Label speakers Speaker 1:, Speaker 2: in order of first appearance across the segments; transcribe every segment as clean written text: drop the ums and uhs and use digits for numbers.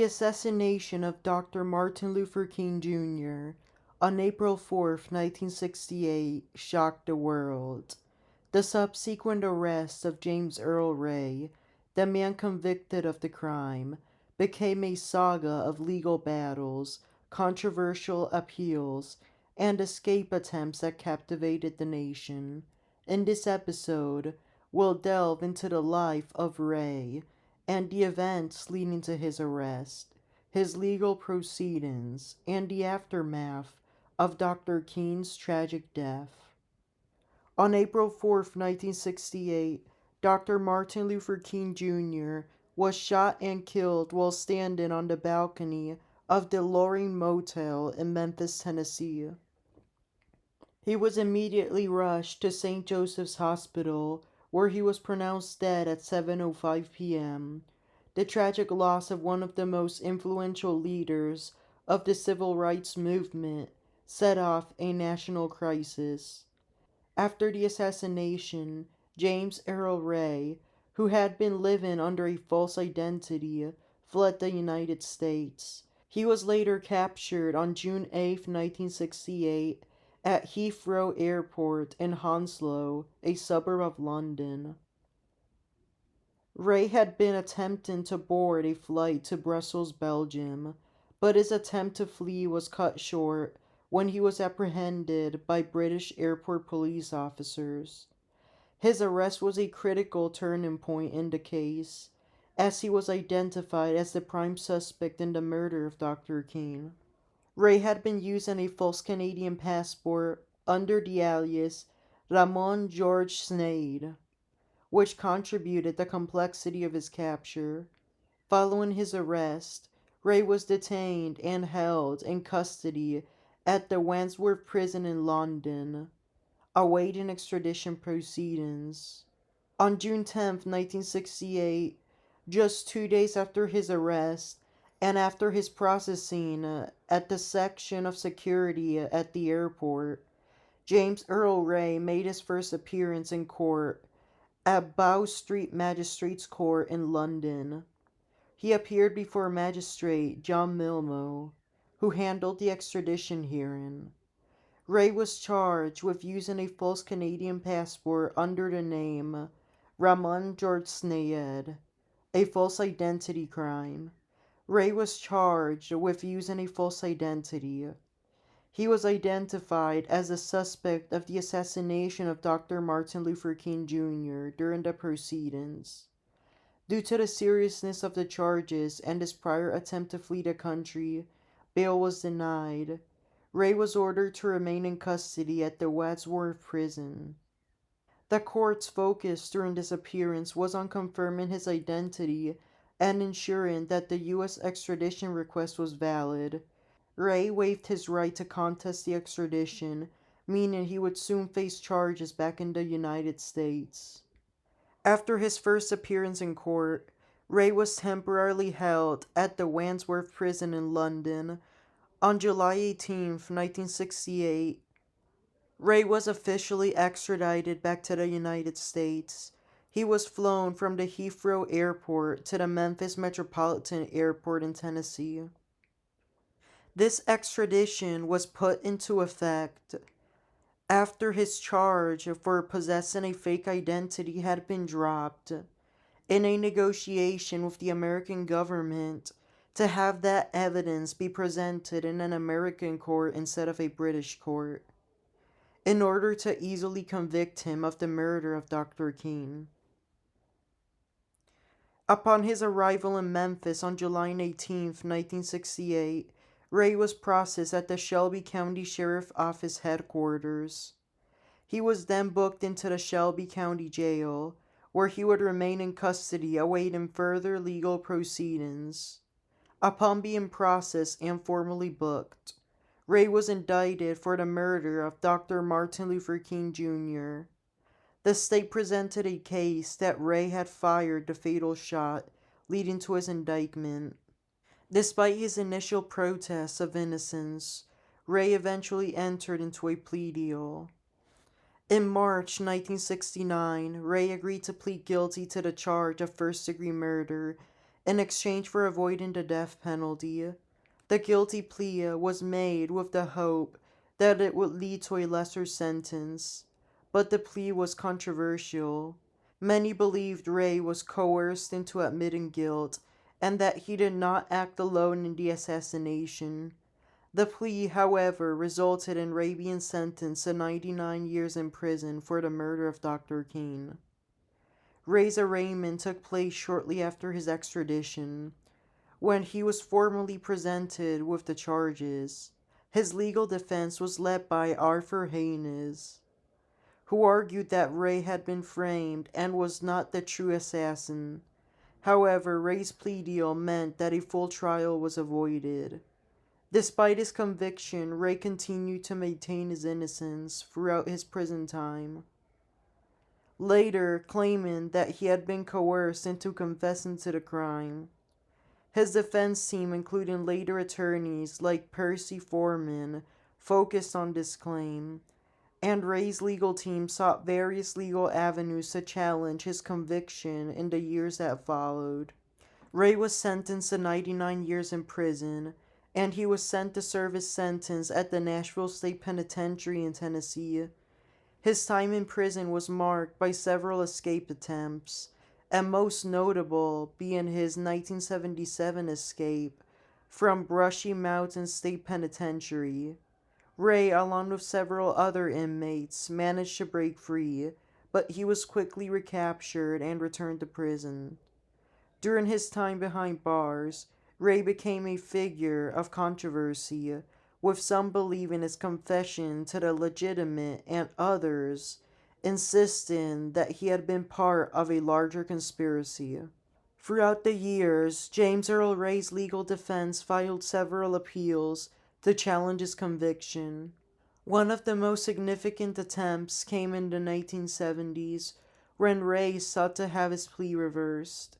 Speaker 1: assassination of Dr. Martin Luther King Jr. on April 4th, 1968, shocked the world. The subsequent arrest of James Earl Ray, the man convicted of the crime, became a saga of legal battles, controversial appeals, and escape attempts that captivated the nation. In this episode, we'll delve into the life of Ray and the events leading to his arrest, his legal proceedings, and the aftermath of Dr. King's tragic death. On April 4th, 1968, Dr. Martin Luther King Jr. was shot and killed while standing on the balcony of the Loring Motel in Memphis, Tennessee. He was immediately rushed to St. Joseph's Hospital, where he was pronounced dead at 7:05 p.m. The tragic loss of one of the most influential leaders of the civil rights movement set off a national crisis. After the assassination, James Earl Ray, who had been living under a false identity, fled the United States. He was later captured on June 8, 1968, at Heathrow Airport in Hounslow, a suburb of London. Ray had been attempting to board a flight to Brussels, Belgium, but his attempt to flee was cut short when he was apprehended by British airport police officers. His arrest was a critical turning point in the case, as he was identified as the prime suspect in the murder of Dr. King. Ray had been using a false Canadian passport under the alias Ramon George Sneyd, which contributed the complexity of his capture. Following his arrest, Ray was detained and held in custody at the Wandsworth prison in London, awaiting extradition proceedings. On June 10, 1968, just 2 days after his arrest, and after his processing at the section of security at the airport, James Earl Ray made his first appearance in court at Bow Street Magistrates Court in London. He appeared before Magistrate John Milmo, who handled the extradition hearing. Ray was charged with using a false Canadian passport under the name Ramon George Sneyd, a false identity crime. Ray was charged with using a false identity. He was identified as a suspect of the assassination of Dr. Martin Luther King Jr. during the proceedings. Due to the seriousness of the charges and his prior attempt to flee the country, bail was denied. Ray was ordered to remain in custody at the Wandsworth prison. The court's focus during this appearance was on confirming his identity and ensuring that the U.S. extradition request was valid. Ray waived his right to contest the extradition, meaning he would soon face charges back in the United States. After his first appearance in court, Ray was temporarily held at the Wandsworth prison in London. On July 18, 1968, Ray was officially extradited back to the United States. He was flown from the Heathrow Airport to the Memphis Metropolitan Airport in Tennessee. This extradition was put into effect after his charge for possessing a fake identity had been dropped in a negotiation with the American government to have that evidence be presented in an American court instead of a British court, in order to easily convict him of the murder of Dr. King. Upon his arrival in Memphis on July 18, 1968, Ray was processed at the Shelby County Sheriff Office headquarters. He was then booked into the Shelby County Jail, where he would remain in custody awaiting further legal proceedings. Upon being processed and formally booked, Ray was indicted for the murder of Dr. Martin Luther King Jr. The state presented a case that Ray had fired the fatal shot, leading to his indictment. Despite his initial protests of innocence, Ray eventually entered into a plea deal. In March 1969, Ray agreed to plead guilty to the charge of first-degree murder in exchange for avoiding the death penalty. The guilty plea was made with the hope that it would lead to a lesser sentence, but the plea was controversial. Many believed Ray was coerced into admitting guilt and that he did not act alone in the assassination. The plea, however, resulted in Ray being sentenced to 99 years in prison for the murder of Dr. King. Ray's arraignment took place shortly after his extradition, when he was formally presented with the charges. His legal defense was led by Arthur Haynes, who argued that Ray had been framed and was not the true assassin. However, Ray's plea deal meant that a full trial was avoided. Despite his conviction, Ray continued to maintain his innocence throughout his prison time, later claiming that he had been coerced into confessing to the crime. His defense team, including later attorneys like Percy Foreman, focused on this claim, and Ray's legal team sought various legal avenues to challenge his conviction in the years that followed. Ray was sentenced to 99 years in prison, and he was sent to serve his sentence at the Nashville State Penitentiary in Tennessee. His time in prison was marked by several escape attempts, and most notable being his 1977 escape from Brushy Mountain State Penitentiary. Ray, along with several other inmates, managed to break free, but he was quickly recaptured and returned to prison. During his time behind bars, Ray became a figure of controversy, with some believing his confession to the legitimate and others insisting that he had been part of a larger conspiracy. Throughout the years, James Earl Ray's legal defense filed several appeals to challenge his conviction. One of the most significant attempts came in the 1970s when Ray sought to have his plea reversed.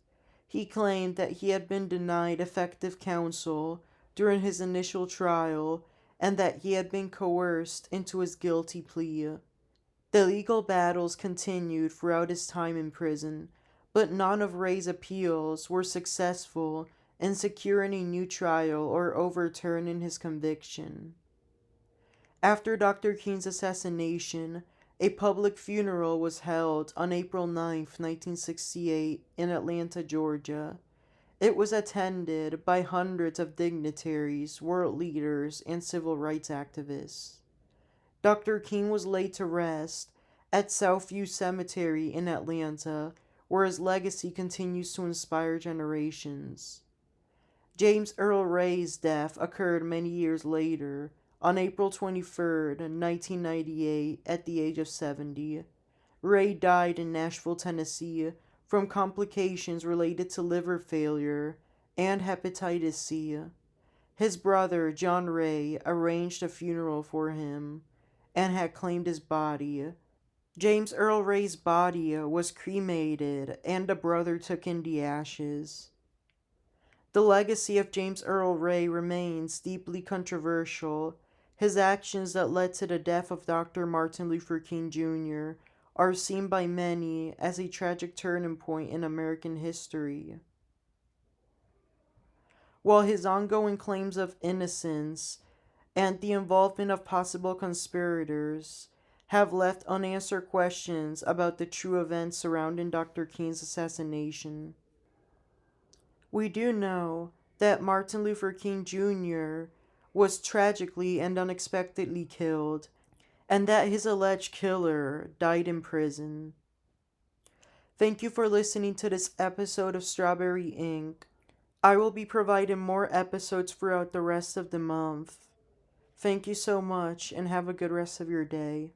Speaker 1: He claimed that he had been denied effective counsel during his initial trial and that he had been coerced into his guilty plea. The legal battles continued throughout his time in prison, but none of Ray's appeals were successful in securing a new trial or overturning his conviction. After Dr. King's assassination, a public funeral was held on April 9, 1968, in Atlanta, Georgia. It was attended by hundreds of dignitaries, world leaders, and civil rights activists. Dr. King was laid to rest at Southview Cemetery in Atlanta, where his legacy continues to inspire generations. James Earl Ray's death occurred many years later, on April 23, 1998, at the age of 70. Ray died in Nashville, Tennessee, from complications related to liver failure and hepatitis C. His brother, John Ray, arranged a funeral for him and had claimed his body. James Earl Ray's body was cremated, and the brother took in the ashes. The legacy of James Earl Ray remains deeply controversial. His actions that led to the death of Dr. Martin Luther King Jr. are seen by many as a tragic turning point in American history. While his ongoing claims of innocence and the involvement of possible conspirators have left unanswered questions about the true events surrounding Dr. King's assassination, we do know that Martin Luther King Jr. was tragically and unexpectedly killed, and that his alleged killer died in prison. Thank you for listening to this episode of Strawberry Ink. I will be providing more episodes throughout the rest of the month. Thank you so much, and have a good rest of your day.